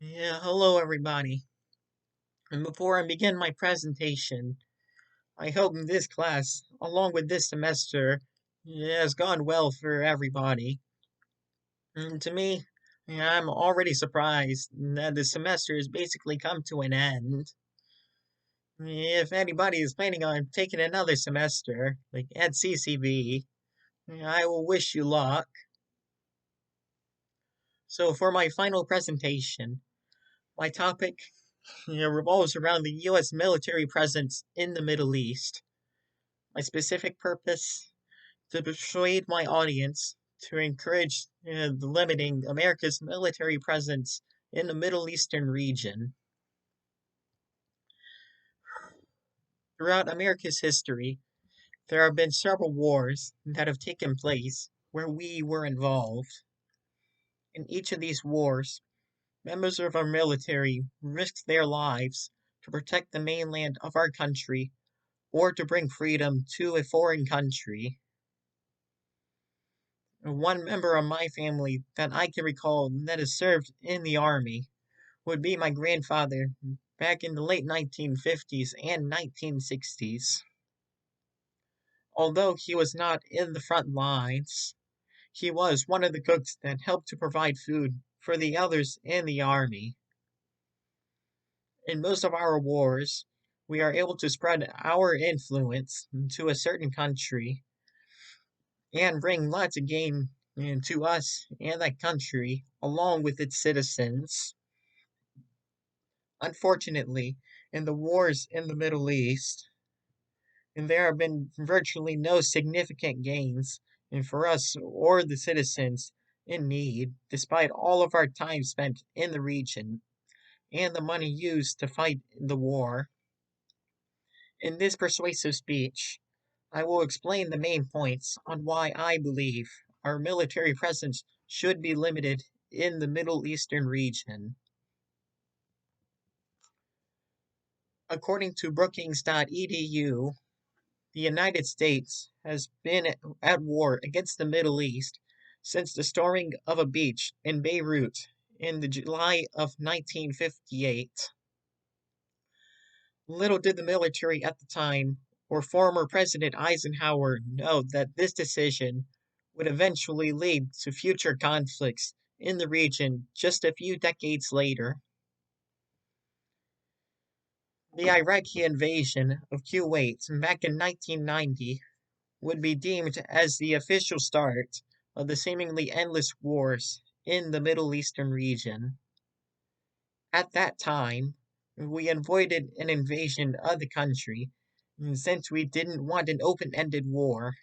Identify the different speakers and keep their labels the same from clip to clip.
Speaker 1: Yeah, hello everybody. And before I begin my presentation, I hope this class, along with this semester, has gone well for everybody. And to me, I'm already surprised that the semester has basically come to an end. If anybody is planning on taking another semester, like at CCB, I will wish you luck. So for my final presentation, my topic revolves around the U.S. military presence in the Middle East. My specific purpose: to persuade my audience to encourage the limiting America's military presence in the Middle Eastern region. Throughout America's history, there have been several wars that have taken place where we were involved. In each of these wars, members of our military risked their lives to protect the mainland of our country or to bring freedom to a foreign country. One member of my family that I can recall that has served in the Army would be my grandfather back in the late 1950s and 1960s. Although he was not in the front lines, he was one of the cooks that helped to provide food for the others in the Army. In most of our wars, we are able to spread our influence to a certain country and bring lots of gain to us and that country along with its citizens. Unfortunately, in the wars in the Middle East, and there have been virtually no significant gains for us or the citizens in need, despite all of our time spent in the region and the money used to fight the war. In this persuasive speech, I will explain the main points on why I believe our military presence should be limited in the Middle Eastern region. According to Brookings.edu, the United States has been at war against the Middle East since the storming of a beach in Beirut in the July of 1958. Little did the military at the time or former President Eisenhower know that this decision would eventually lead to future conflicts in the region just a few decades later. The Iraqi invasion of Kuwait back in 1990 would be deemed as the official start of the seemingly endless wars in the Middle Eastern region. At that time, we avoided an invasion of the country since we didn't want an open-ended war.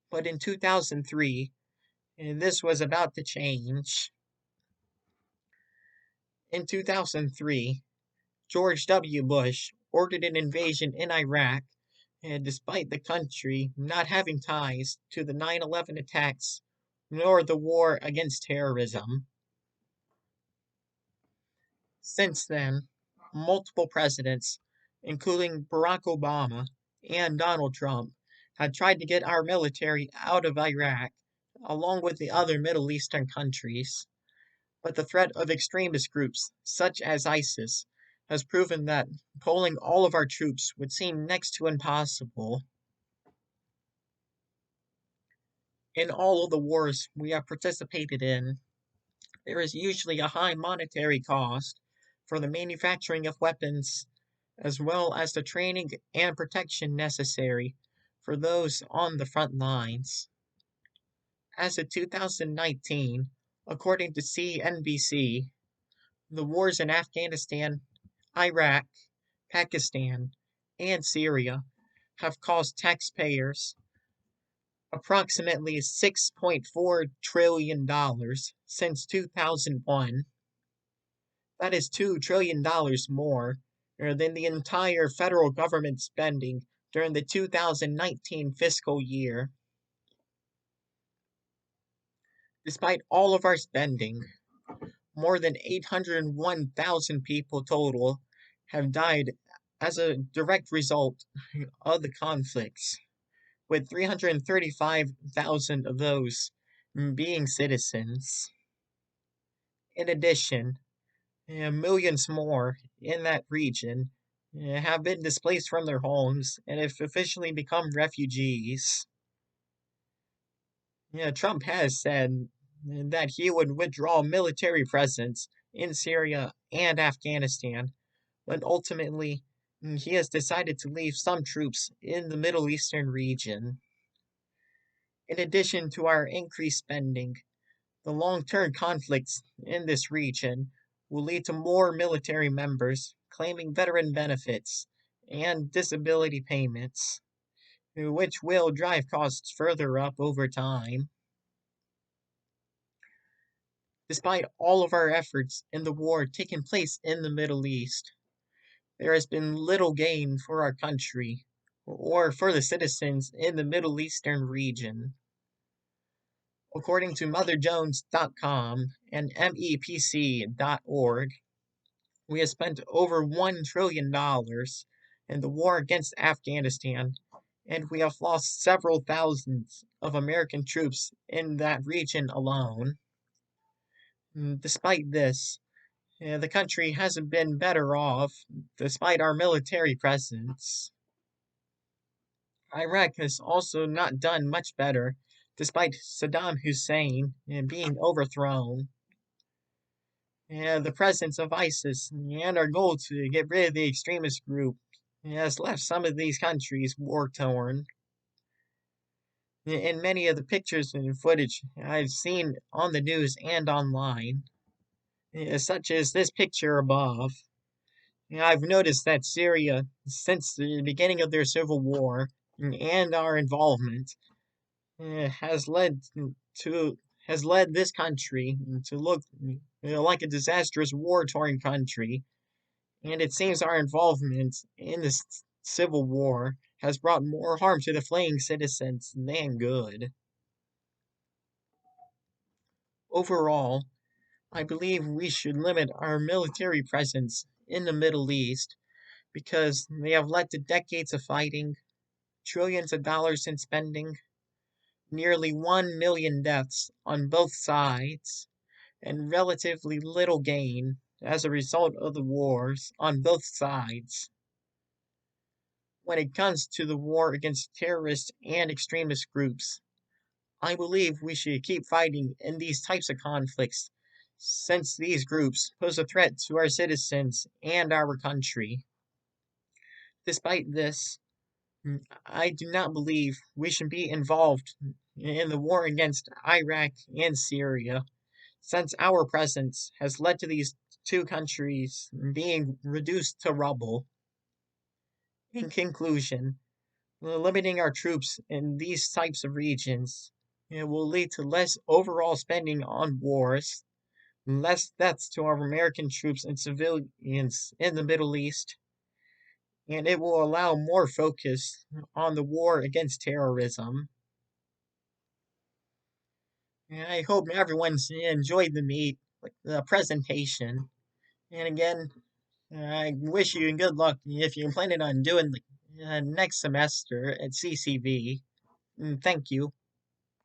Speaker 1: But in 2003, this was about to change. In 2003, George W. Bush ordered an invasion in Iraq, and despite the country not having ties to the 9/11 attacks nor the war against terrorism. Since then, multiple presidents, including Barack Obama and Donald Trump, had tried to get our military out of Iraq, along with the other Middle Eastern countries. But the threat of extremist groups, such as ISIS, has proven that pulling all of our troops would seem next to impossible. In all of the wars we have participated in, there is usually a high monetary cost for the manufacturing of weapons, as well as the training and protection necessary for those on the front lines. As of 2019, according to CNBC, the wars in Afghanistan, Iraq, Pakistan, and Syria have cost taxpayers approximately $6.4 trillion since 2001. That is $2 trillion more than the entire federal government spending during the 2019 fiscal year. Despite all of our spending, more than 801,000 people total have died as a direct result of the conflicts, with 335,000 of those being citizens. In addition, Millions more in that region have been displaced from their homes and have officially become refugees. Trump has said that he would withdraw military presence in Syria and Afghanistan, but ultimately he has decided to leave some troops in the Middle Eastern region. In addition to our increased spending, the long-term conflicts in this region will lead to more military members claiming veteran benefits and disability payments, which will drive costs further up over time. Despite all of our efforts in the war taking place in the Middle East, there has been little gain for our country or for the citizens in the Middle Eastern region. According to MotherJones.com and MEPC.org, we have spent over $1 trillion in the war against Afghanistan, and we have lost several thousands of American troops in that region alone. Despite this, the country hasn't been better off despite our military presence. Iraq has also not done much better despite Saddam Hussein being overthrown. The presence of ISIS and our goal to get rid of the extremist group has left some of these countries war torn. In many of the pictures and footage I've seen on the news and online, such as this picture above, I've noticed that Syria, since the beginning of their civil war and our involvement, has led to has led this country to look like a disastrous war-torn country, and it seems our involvement in this civil war has brought more harm to the fleeing citizens than good. Overall, I believe we should limit our military presence in the Middle East because they have led to decades of fighting, trillions of dollars in spending, nearly 1 million deaths on both sides, and relatively little gain as a result of the wars on both sides. When it comes to the war against terrorist and extremist groups, I believe we should keep fighting in these types of conflicts since these groups pose a threat to our citizens and our country. Despite this, I do not believe we should be involved in the war against Iraq and Syria, since our presence has led to these two countries being reduced to rubble. In conclusion, limiting our troops in these types of regions will lead to less overall spending on wars, less deaths to our American troops and civilians in the Middle East, and it will allow more focus on the war against terrorism. And I hope everyone's enjoyed the presentation. And again, I wish you good luck if you're planning on doing the next semester at CCV. Thank you.